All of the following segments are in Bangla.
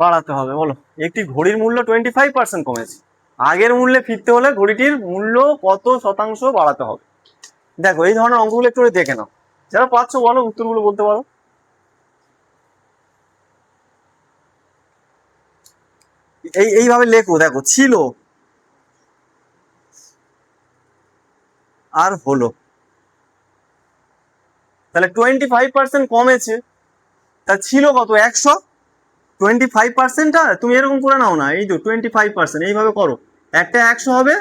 বাড়াতে হবে বলো। একটি ঘড়ির মূল্য 25% কমেছে, আগের মূল্যে ফিরতে হলে ঘড়িটির মূল্য কত শতাংশ বাড়াতে হবে? দেখো এই ধরনের অঙ্কগুলো একটু দেখে নাও, যারা পারছো বলো, উত্তরগুলো বলতে পারো। এইভাবে লেখো, দেখো ছিল আর হলো, তাহলে 25% কমেছে, তা ছিল কত? 100। 25%টা তুমি এরকম করে নাও না, এই তো 25%, এইভাবে করো। একটা 100 হবে,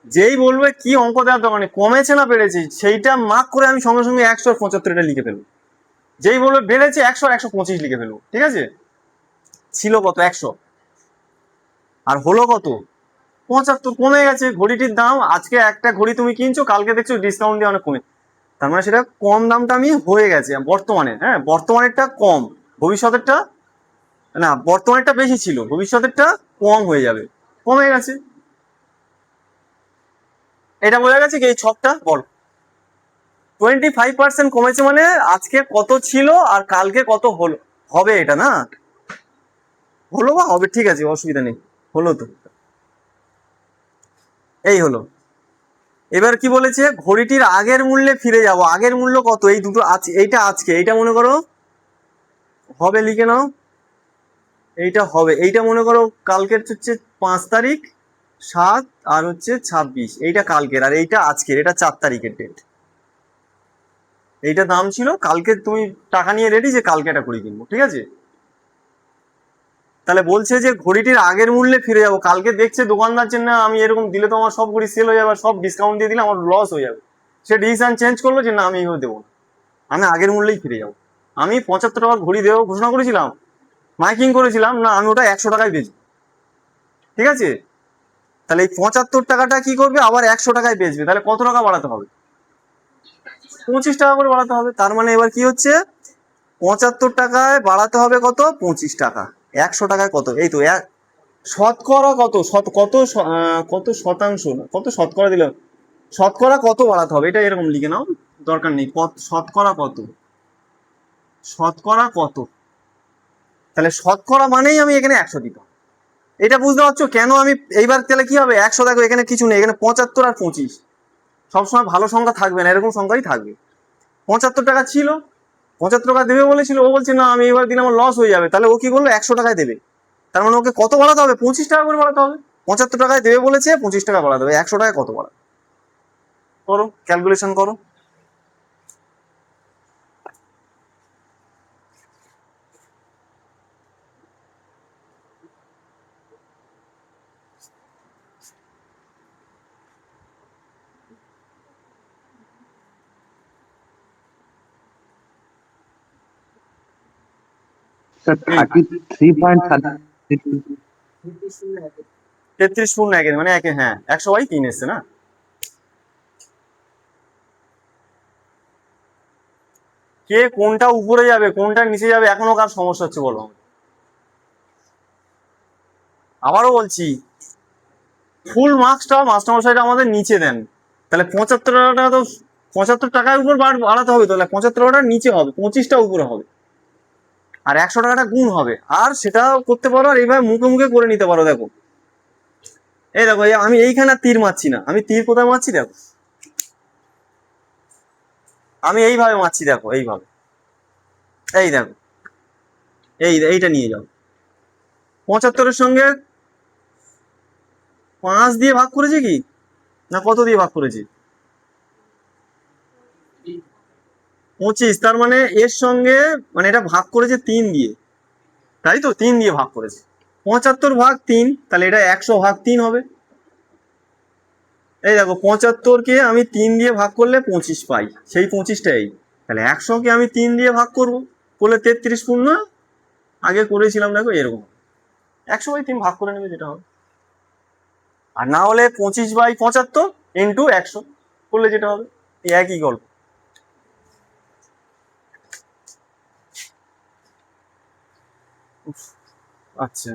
যেই বলবে কি অঙ্ক দেওয়ার দরকার নেই, কমেছে না বেড়েছে সেইটা মার্ক করে আমি সঙ্গে সঙ্গে 175 লিখে ফেলবো। যেই বলবে বেড়েছে 100 লিখে ফেলবো, ঠিক আছে? ছিল কত? 100, আর হলো কত? 75। কমে গেছে ঘড়িটির দাম, আজকে একটা ঘড়ি তুমি কিনছো, কালকে দেখছো ডিসকাউন্ট দিয়ে অনেক কমে, তার মানে সেটা কম দামটা আমি হয়ে গেছে বর্তমানে। হ্যাঁ, বর্তমানেরটা কম, ভবিষ্যতেরটা না, বর্তমানেরটা বেশি ছিল, ভবিষ্যতেরটা কম হয়ে যাবে, কমে গেছে। এটা বোঝা গেছে কি? এই ছকটা বল। 25% কমেছে মানে আজকে কত ছিল আর কালকে কত হলো, হবে এটা না? হলো বা হবে, ঠিক আছে, অসুবিধা নেই। হলো তো, এই হলো। এবার কি বলেছে? ঘড়িটির আগের মূল্যে ফিরে যাব। আগের মূল্য কত? এই দুটো আছে, এইটা আজকে, এইটা মনে করো হবে, লিখে নাও। এইটা হবে, এইটা মনে করো কালকের হচ্ছে 5 তারিখ, 7 আর হচ্ছে 26, এইটা কালকের, আর এইটা আজকের, এটা 4 তারিখের ডেট। এইটা দাম ছিল, কালকে তুমি টাকা নিয়ে রেডি যে কালকে এটা ঘড়ি কিনবো, ঠিক আছে? তাহলে বলছে যে ঘড়িটির আগের মূল্যে ফিরে যাবো। কালকে দেখছে দোকানদার যে না আমি এরকম দিলে তো আমার সব ঘড়ি সেল হয়ে যাবে, সব ডিসকাউন্ট দিয়ে দিলে আমার লস হয়ে যাবে, সে ডিসিশন চেঞ্জ করলো যে না আমি এইভাবে দেবো না, আমি আগের মূল্যেই ফিরে যাবো। আমি 75 টাকার ঘড়ি দেবো ঘোষণা করেছিলাম, মাইকিং করেছিলাম, না আমি ওটা 100 টাকায় বেচবো, ঠিক আছে? তাহলে এই 75 টাকাটা কি করবে? আবার 100 টাকায় বেচবে, তাহলে কত টাকা বাড়াতে হবে? 25 টাকা করে বাড়াতে হবে। তার মানে এবার কি হচ্ছে? 75 টাকায় বাড়াতে হবে কত? 25 টাকা। 100 টাকায় কত? এই তো শতকরা কত, কত শতাংশ না, কত শতকরা দিলাম, শতকরা কত বাড়াতে হবে, এটা এরকম লিখে নাও, দরকার নেই কত শতকরা কত, শতকরা কত। তাহলে শতকরা মানেই আমি এখানে 100 দিতাম। এটা বুঝতে পারছো কেন আমি? এইবার তাহলে কি হবে? 100, দেখো এখানে কিছু নেই, এখানে 75 আর 25, সবসময় ভালো সংখ্যা থাকবে না, এরকম সংখ্যাই থাকবে। 75 টাকা ছিল, 75 টাকা দেবে বলেছিল, ও বলছে না আমি এবার দিলে আমার লস হয়ে যাবে, তাহলে ও কি করলো? 100 টাকায় দেবে। তার মানে ওকে কত বাড়াতে হবে? 25 টাকা করে বাড়াতে হবে। 75 টাকায় দেবে বলেছে, 25 টাকা বাড়াতে হবে। 100 টাকায় কত বাড়াবে? করো, ক্যালকুলেশন করো। স্যার এই 33.32। 33.1 মানে একে, হ্যাঁ 100/3 এসছে না? কে কোনটা উপরে যাবে কোনটা নিচে যাবে এখনো কার সমস্যা হচ্ছে বলো? আবারও বলছি, ফুল মার্কসটা মাস্টারমশাইটা আমাদের নিচে দেন, তাহলে 75 টাকা তো 75 টাকার উপর বাড়াতে হবে, তাহলে 75 টাকার নিচে হবে, 25টা উপরে হবে, আর 100 টাকাটা গুণ হবে, আর সেটা করতে পারো, আর এইভাবে মুখে মুখে করে নিতে পারো। দেখো এই দেখো, আমি এইখানে তীর মারছি না, আমি তীর কোথায় মারছি দেখো, আমি এইভাবে মারছি, দেখো এইভাবে, এই দেখো, এইটা নিয়ে যাও। 75-এর সঙ্গে 5 দিয়ে ভাগ করেছি কি, না কত দিয়ে ভাগ করেছি? 25, তার মানে এর সঙ্গে, মানে এটা ভাগ করেছে 3 দিয়ে, তাই তো 3 দিয়ে ভাগ করেছে। 75/3, তাহলে এটা 100/3 হবে। এই দেখো 75-কে আমি 3 দিয়ে ভাগ করলে 25 পাই, সেই 25টাই। তাহলে 100-কে আমি 3 দিয়ে ভাগ করলে 33 আগে করেছিলাম, দেখো এরকম 100/3 ভাগ করে নেবে যেটা হবে, আর না হলে 25/75 ইন্টু 100 করলে যেটা হবে, এই একই গল্প। আচ্ছা,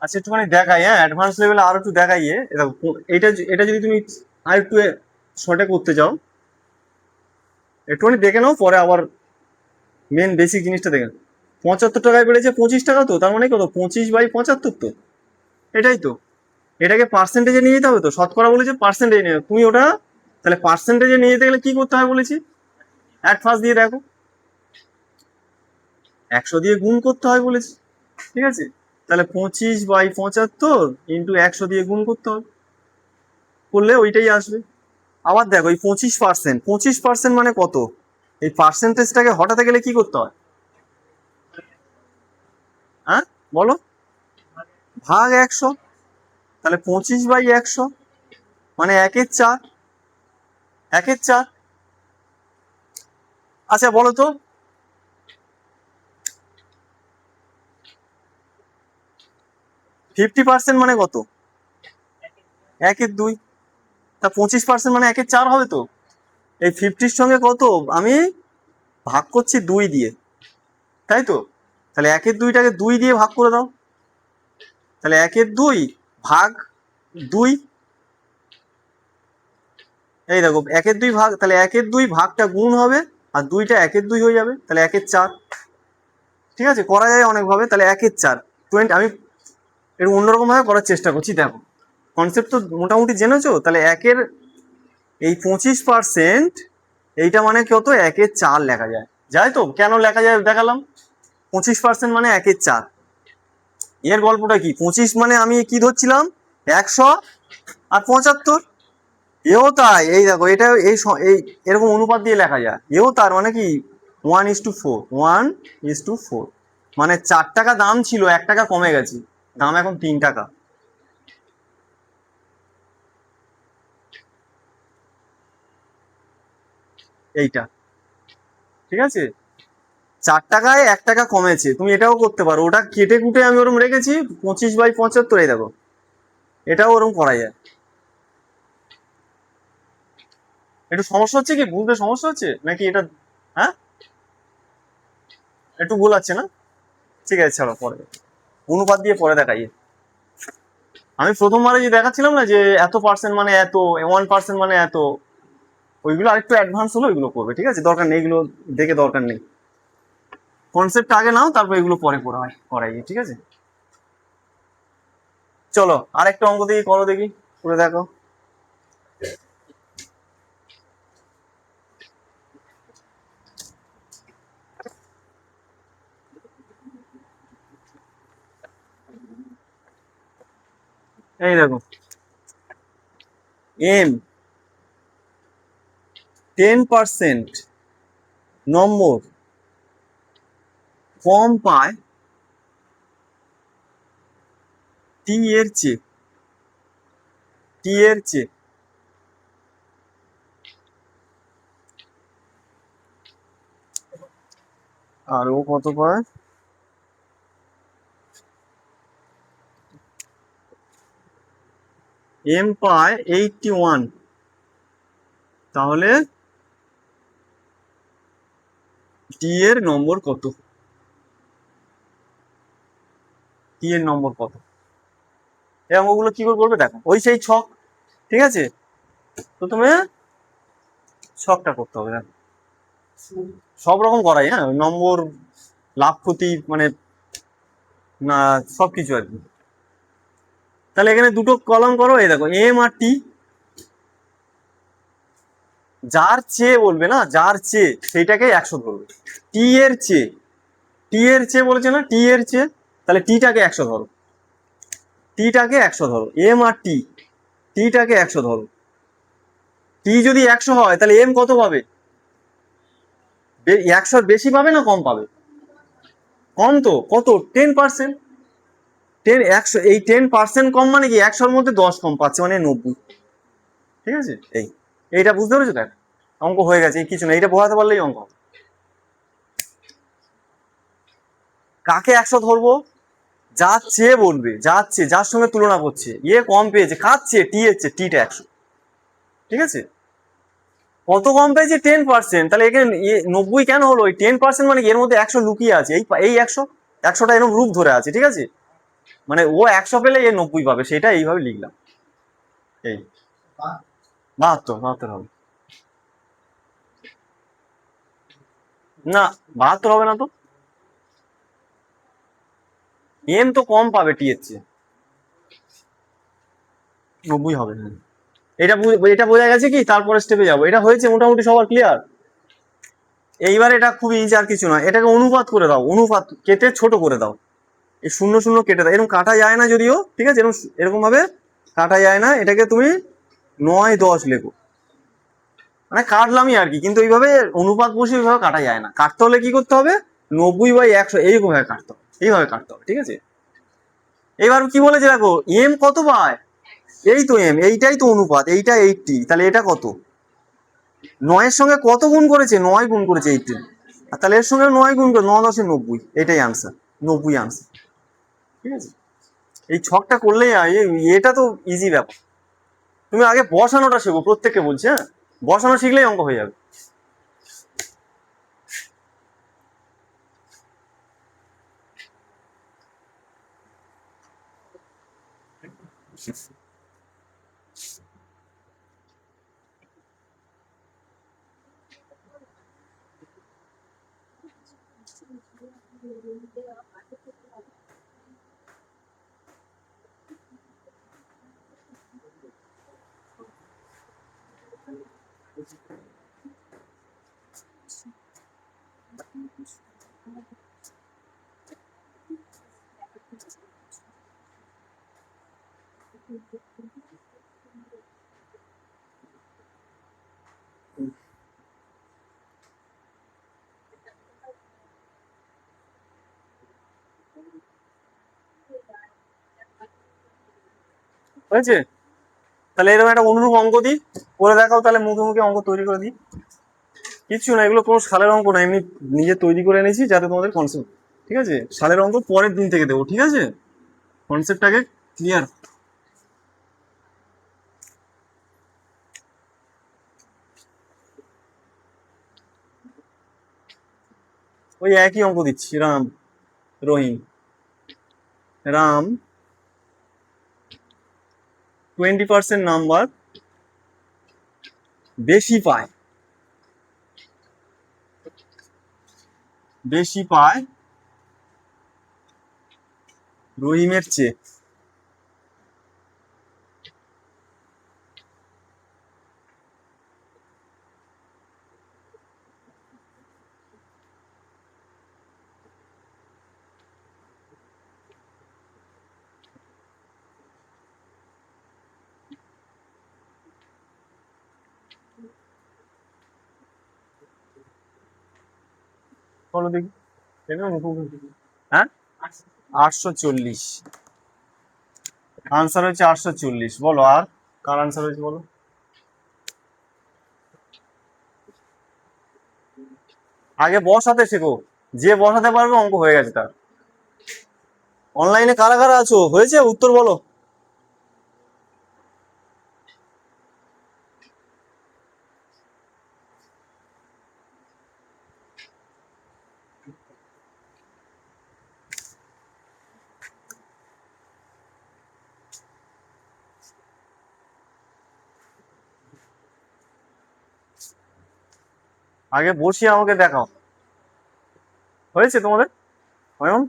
আচ্ছা একটুখানি দেখাই, হ্যাঁ অ্যাডভান্স লেভেলে আরো একটু দেখাই। দেখো এটা যদি তুমি আর একটু শর্টে করতে চাও, একটুখানি দেখে নাও, পরে আবার মেন বেসিক জিনিসটা দেখে নাও। 75 টাকায় বেড়েছে 25 টাকা, তো তার মানে কত, 25/75 তো, এটাই তো। এটাকে পার্সেন্টেজে নিয়ে যেতে হবে, তো শতকরা বলেছে পার্সেন্টেজে নিয়ে তুমি ওটা, তাহলে পার্সেন্টেজে নিয়ে যেতে গেলে কি করতে হয় বলেছি, অ্যাট ফার্স্ট দিয়ে দেখো, 100 দিয়ে গুণ করতে হয় বলেছি, ঠিক আছে। তাহলে 25/75 ইন্টু 100 দিয়ে গুণ করতে হবে, করলে ওইটাই আসবে। আবার দেখো এই 25% মানে কত, এই পার্সেন্টেজটাকে হটাতে গেলে কি করতে হয়, হ্যাঁ বলো, ভাগ 100। তাহলে 25/100 মানে 1/4, 1/4। আচ্ছা বলো তো, 50% মানে কত, 1/2। তা 25% মানে 1/4 হবে তো। এই 50-র সঙ্গে কত আমি ভাগ করছি 2 দিয়ে, তাই তো। তাহলে 1/2টাকে 2 দিয়ে ভাগ করে দাও, তাহলে 1/2 ভাগ 2। এই দেখো 1/2 ভাগ, তাহলে 1/2 ভাগটা গুণ হবে, আর 2টা 1/2 হয়ে যাবে, তাহলে 1/4। ঠিক আছে, করা যায় অনেকভাবে। তাহলে 1/4 আমি একটু অন্যরকম ভাবে করার চেষ্টা করছি। দেখো কনসেপ্ট তো মোটামুটি জেনেছো। তাহলে এই 25%, এইটা মানে কত, 1/4 লেখা যায়, যায় তো। কেন লেখা যায় দেখালাম, 25% মানে 1/4। এর গল্পটা কি, 25 মানে আমি কি ধরছিলাম, 100 আর 75। এও তাই, এই দেখো এটা এই এরকম অনুপাত দিয়ে লেখা যায়। এও তার মানে কি 1:4, 1:4, মানে 4 টাকা দাম ছিল, 1 টাকা কমে গেছে, দাম এখন 3 টাকা। এইটা ঠিক আছে, 4 টাকায় 1 টাকা কমেছে, তুমি এটাও করতে পারো। ওটা কেটে কুটে আমি ওরকম রেখেছি 25/75, এই দেখো এটাও ওরকম করা যায়। একটু সমস্যা হচ্ছে কি, বুঝতে সমস্যা হচ্ছে নাকি এটা, হ্যাঁ একটু গোলাচ্ছে না, ঠিক আছে ছাড়ো, পরে অনুপাত দিয়ে পরে দেখাই। আমি প্রথমবারে যে দেখাচ্ছিলাম না যে এত পার্সেন্ট মানে এত, 1% মানে এত, ওইগুলো আরেকটু অ্যাডভান্স হলো, ওইগুলো করবে, ঠিক আছে, দরকার নেই এগুলো দেখে, দরকার নেই। কনসেপ্ট আগে নাও, তারপর এগুলো পরে করাই, ঠিক আছে। চলো আরেকটা অঙ্ক দেখি, করো দেখি, করে দেখো। এই দেখো, এম 10% নম্বর কম পায় টি এর চেয়ে, টি এর চেয়ে, আর ও কত পায়, এম পায় 81, তাহলে টি এর নম্বর কত, টি এর নম্বর কত। এই অঙ্কগুলো কি করে করবে দেখো, ওই সেই ছক, ঠিক আছে। প্রথমে ছকটা করতে হবে, দেখো সব রকম করাই, হ্যাঁ নম্বর, লাভ ক্ষতি, মানে না সবকিছু আর কি। তাহলে এখানে দুটো কলাম করো, এই দেখো এম আর টি, যার চেয়ে বলবে না, যার চেয়ে সেইটাকে 100 ধরবে। টি এর চেয়ে, টি এর চেয়ে বলেছে না, টি এর চেয়ে, তাহলে টিটাকে 100 ধরো, টিটাকে 100 ধরো, এম আর টি, টিটাকে 100 ধরো। টি যদি 100 হয় তাহলে এম কত পাবে, 100 বেশি পাবে না কম পাবে, কম তো, কত, 10%। 100, এই 10% কম মানে কি, 100-র মধ্যে 10 কম পাচ্ছে, মানে 90, ঠিক আছে। এইটা বুঝতে পেরেছো, দেখ অঙ্ক হয়ে গেছে, এই কিছু না, এইটা বোঝাতে পারলেই অঙ্ক। কাকে 100 ধরবো, যার চেয়ে বলবে, যার চেয়ে, যার সঙ্গে তুলনা করছে, কম পেয়েছে, কার চেয়ে, টি এর চেয়ে, টিটা 100, ঠিক আছে। কত কম পেয়েছে, 10%, তাহলে এখানে 90 কেন হলো, ওই 10% মানে এর মধ্যে 100 লুকিয়ে আছে, এই 100টা এরকম রূপ ধরে আছে, ঠিক আছে। মানে ও 100 পেলে এ 90 পাবে, সেটা এইভাবে লিখলাম। এই 72 হবে না, 72 হবে না তো, এম তো কম পাবে টি এর চেয়ে, 90 হবে। হ্যাঁ, এটা বোঝা গেছে কি? তারপরে স্টেপে যাবো, এটা হয়েছে মোটামুটি সবার ক্লিয়ার। এইবার এটা খুবই ইজি, আর কিছু না, এটাকে অনুপাত করে দাও, অনুপাত কেটে ছোট করে দাও, এই শূন্য শূন্য কেটে দাও, এরকম কাটা যায় না যদিও, ঠিক আছে, এরকম এরকম ভাবে কাটা যায় না, এটাকে তুমি 9-10 লেখো, মানে কাটলামই আর কি, কিন্তু এইভাবে অনুপাত বসে এইভাবে কাটা যায় না, কাটতে হলে কি করতে হবে, 90/100 এইরকম ভাবে কাটতে হবে, এইভাবে কাটতে হবে, ঠিক আছে। এবার কি বলেছে দেখো, এম কত পায়, এই তো এম, এইটাই তো অনুপাত, এইটা 80, তাহলে এটা কত, 9-এর সঙ্গে কত গুণ করেছে, 9 গুণ করেছে 80, আর তাহলে এর সঙ্গে 9 গুণ করে 9×10=90, এটাই আনসার, 90 আনসার, ঠিক আছে। এই ছকটা করলেই এটা তো ইজি ব্যাপার, তুমি আগে বসানোটা শেখো, প্রত্যেককে বলছি, হ্যাঁ, বসানো শিখলেই অঙ্ক হয়ে যাবে। হয়েছে, তাহলে এরকম একটা অনুরূপ অঙ্ক দিই, করে দেখাও, তাহলে মুখে মুখে অঙ্ক তৈরি করে দিই। কিছু না, এগুলো কোনো সালের অঙ্ক না, এমনি নিজে তৈরি করে এনেছি যাতে তোমাদের কনসেপ্ট, ঠিক আছে, সালের অঙ্ক পরের দিন থেকে দেবো, ঠিক আছে, কনসেপ্টটাকে ক্লিয়ার। ওই একই অঙ্ক দিচ্ছি, রাম রহিম, রাম 20% নাম্বার বেশি পায়, বেশি পায় রহিমের চেয়ে, বলো দেখি, হ্যাঁ 840, আনসার হচ্ছে 840, বলো আর কার আনসার হয়েছে বলো। আগে বসাতে শেখো, যে বসাতে পারবে অঙ্ক হয়ে গেছে তার। অনলাইনে কারা কারা আছো, হয়েছে, উত্তর বলো। আগে বসিয়ে আমাকে দেখাও, হয়েছে তোমাদের, নয়ন,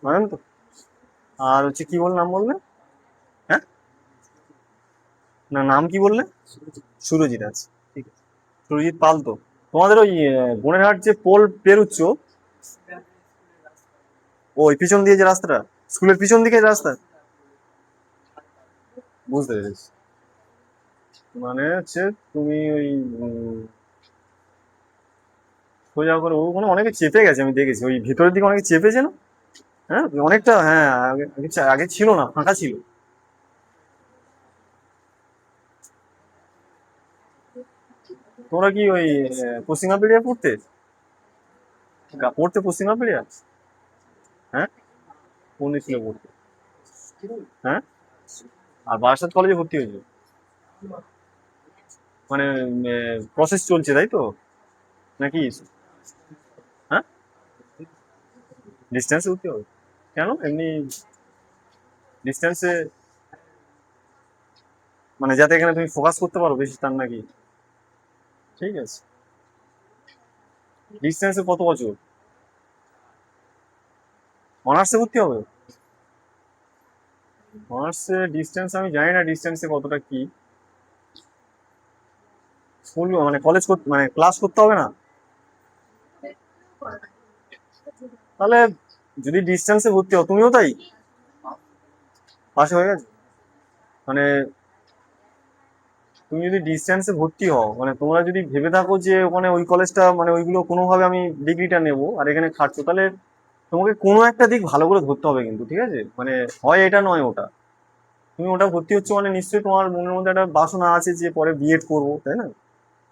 নয়ন তো, আর হচ্ছে কি বল, নাম বললে, হ্যাঁ, না নাম কি বললে, সুরজিৎ আছে, ঠিক আছে, সুরজিৎ পাল তো। তোমাদের ওই বনেরহাট যে পোল পেরুচ্ছ, ওই পিছন দিয়ে যে রাস্তাটা, স্কুলের পিছন দিকে যে রাস্তা, বুঝতে পেরেছি, মানে হচ্ছে তুমি ওই সোজা করে ওখানে অনেকে চেপে গেছে, আমি দেখেছি ওই ভেতরের দিকে অনেকে চেপেছে না, হ্যাঁ অনেকটা, হ্যাঁ আগে আগে আগে ছিল না, ফাঁকা ছিল। তোমরা কি ওই পশ্চিমা পেরিয়া পড়তে, পড়তে পশ্চিমা পেরিয়া, হ্যাঁ, কোন স্কুলে পড়তে, হ্যাঁ, আর বারাসাত কলেজে ভর্তি হয়েছে, মানে প্রসেস চলছে তাই তো, নাকি, হ্যাঁ, ডিস্টেন্সে ভর্তি হবে, কেন এমনি, ডিস্টেন্সে মানে যাতে এখানে তুমি ফোকাস করতে পারো বেশি, তার নাকি? ঠিক আছে। ডিস্টেন্সে কত বছর? অনার্সে ভর্তি হবে? অনার্সে ডিস্টেন্স আমি জানি না ডিস্টেন্সে কতটা কি। স্কুল মানে কলেজ করতে মানে ক্লাস করতে হবে না? তাহলে যদি ডিস্টেন্সে ভর্তি হও, তুমিও তাই পাশে হয়ে গেছে মানে, তুমি যদি ডিস্টেন্সে ভর্তি হও মানে তোমরা যদি ভেবে থাকো যে ওখানে ওই কলেজটা মানে ওইগুলো কোনোভাবে আমি ডিগ্রিটা নেবো আর এখানে খাটছো, তাহলে তোমাকে কোনো একটা দিক ভালো করে ধরতে হবে কিন্তু, ঠিক আছে? মানে হয় এটা নয় ওটা। তুমি ওটা ভর্তি হচ্ছে মানে নিশ্চয়ই তোমার মনের মধ্যে একটা বাসনা আছে যে পরে বিএড করবো, তাই না?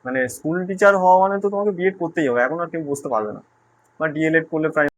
মানে স্কুল টিচার হওয়া মানে তো তোমাকে বিএড করতেই হবে, এখন আর কেউ বুঝতে পারবে না। বা ডিএলএড করলে প্রায়